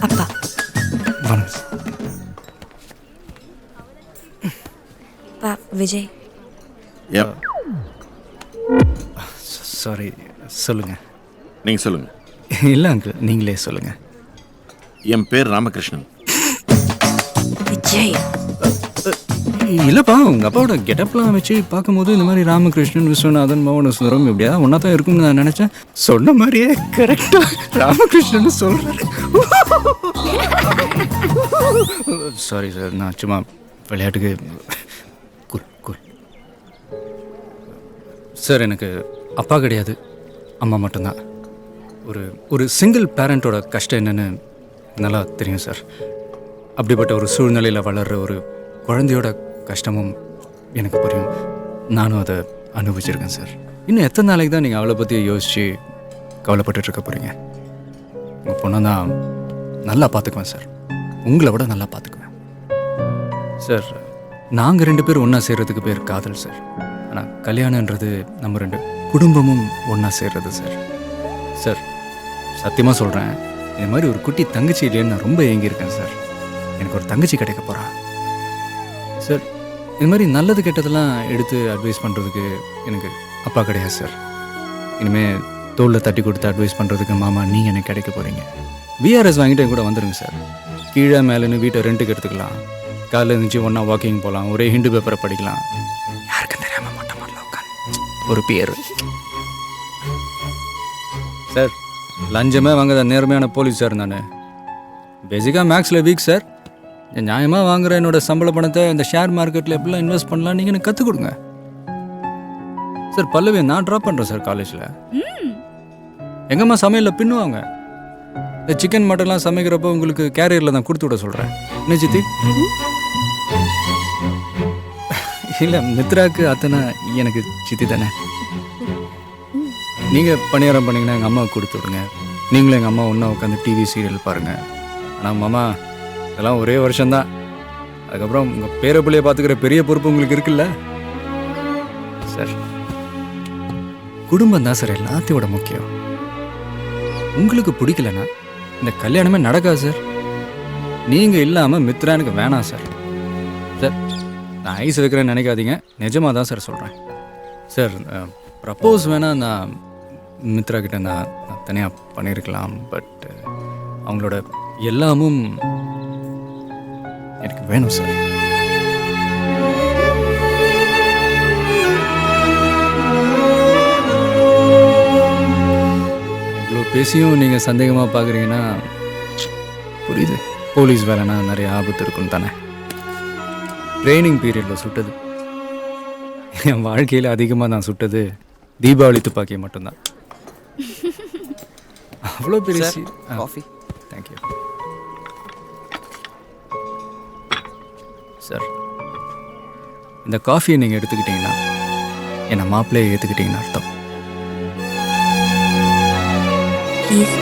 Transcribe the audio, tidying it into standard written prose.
அப்பா. அப்பா விஜய். சாரி, சொல்லுங்க. நீங்கள் சொல்லுங்கள். இல்லை அங்கிள், நீங்களே சொல்லுங்க. என் பேர் ராமகிருஷ்ணன். விஜய் இல்லைப்பா, உங்கள் அப்பாவோட கெட்டப்லாம் வச்சு பார்க்கும்போது இந்த மாதிரி ராமகிருஷ்ணன், விஸ்வநாதன், மோகன சுந்தரம் இப்படியா ஒன்றா தான் இருக்குன்னு நான் நினச்சேன். சொன்ன மாதிரியே கரெக்டாக ராமகிருஷ்ணன் சொல்கிறேன். சாரி சார், நான் சும்மா விளையாட்டுக்கு. குல் குல் சார், எனக்கு அப்பா கிடையாது, அம்மா மட்டும்தான். ஒரு சிங்கிள் பேரண்ட்டோட கஷ்டம் என்னென்னு நல்லா தெரியும் சார். அப்படிப்பட்ட ஒரு சூழ்நிலையில் வளர்கிற ஒரு குழந்தையோட கஷ்டமும் எனக்கு புரியும். நானும் அதை அனுபவிச்சிருக்கேன் சார். இன்னும் எத்தனை நாளைக்கு தான் நீங்கள் அவளை பற்றி யோசித்து கவலைப்பட்டுருக்க போகிறீங்க? உங்கள் பொண்ணை தான் நல்லா பார்த்துக்குவேன் சார், உங்களை விட நல்லா பார்த்துக்குவேன் சார். நாங்கள் 2 பேரும் ஒன்றா சேர்கிறதுக்கு பேர் காதல் சார். ஆனால் கல்யாணன்றது நம்ம 2 குடும்பமும் ஒன்றா சேர்றது சார். சார் சத்தியமாக சொல்கிறேன், இந்த மாதிரி ஒரு குட்டி தங்கச்சி இல்லைன்னு நான் ரொம்ப ஏங்கியிருக்கேன் சார். எனக்கு ஒரு தங்கச்சி கிடைக்க போகிறா சார். இது மாதிரி நல்லது கெட்டதெல்லாம் எடுத்து அட்வைஸ் பண்ணுறதுக்கு எனக்கு அப்பா கிடையாது சார். இனிமேல் தோளில் தட்டி கொடுத்து அட்வைஸ் பண்ணுறதுக்கு மாமா நீங்கள் எனக்கு கிடைக்க போகிறீங்க. விஆர்எஸ் வாங்கிட்டு என் கூட வந்துடுங்க சார். கீழே மேலேன்னு வீட்டை ரெண்ட்டுக்கு எடுத்துக்கலாம். காலையில் இருந்துச்சு ஒன்றா வாக்கிங் போகலாம், ஒரே ஹிண்டு பேப்பரை படிக்கலாம். யாருக்கும் தெரியாமல் மொட்டை மாடல உட்காந்து ஒரு பேர் சார். லஞ்சமே வாங்குற நேர்மையான போலீஸ் சார் நான். பேசிக்காக மேக்ஸில் வீக் சார். நியாயமாக வாங்குற என்னோட சம்பள பணத்தை இந்த ஷேர் மார்க்கெட்டில் எப்படிலாம் இன்வெஸ்ட் பண்ணலாம் நீங்கள் எனக்கு கற்றுக் கொடுங்க சார். பல்லவி, நான் ட்ராப் பண்ணுறேன் சார் காலேஜில். எங்கம்மா சமையலில் பின்னுவாங்க. இந்த சிக்கன் மட்டன்லாம் சமைக்கிறப்போ உங்களுக்கு கேரியரில் தான் கொடுத்து விட சொல்கிறேன். என்ன சித்தி? இல்லை, மித்ராவுக்கு அத்தனை எனக்கு சித்தி தானே. நீங்கள் பணியாரம் பண்ணிங்கன்னா எங்கள் அம்மாவுக்கு கொடுத்து விடுங்க. நீங்களும் எங்கள் அம்மா ஒன்றா உட்காந்து டிவி சீரியல் பாருங்கள். ஆனால் மாமா, இதெல்லாம் ஒரே வருஷம்தான். அதுக்கப்புறம் உங்கள் பேர பிள்ளைய பார்த்துக்கிற பெரிய பொறுப்பு உங்களுக்கு இருக்குல்ல சார். குடும்பம் தான் சார் எல்லாத்தையோட முக்கியம். உங்களுக்கு பிடிக்கலன்னா இந்த கல்யாணமே நடக்காது சார். நீங்கள் இல்லாமல் மித்ரா எனக்கு வேணாம் சார். சார் நான் ஐஸ் வைக்கிறேன்னு நினைக்காதீங்க, நிஜமாக தான் சார் சொல்கிறேன் சார். ப்ரப்போஸ் வேணால் நான் மித்ரா கிட்ட நான் தனியாக பண்ணியிருக்கலாம். பட் அவங்களோட எல்லாமும் எனக்கு வேணும் சார். இவ்வளோ பேசியும் நீங்கள் சந்தேகமாக பார்க்குறீங்கன்னா புரியுது. போலீஸ் வேலைன்னா நிறைய ஆபத்து இருக்குன்னு தானே. ட்ரைனிங் பீரியடில் சுட்டது, என் வாழ்க்கையில் அதிகமாக நான் சுட்டது தீபாவளி துப்பாக்கியை மட்டும்தான். அவ்வளோ பெரிய காஃபி. Thank you sir. இந்த காஃபியை நீங்கள் எடுத்துக்கிட்டீங்கன்னா என்னை மாப்பிள்ளையை ஏற்றுக்கிட்டீங்கன்னு அர்த்தம். ப்ளீஸ்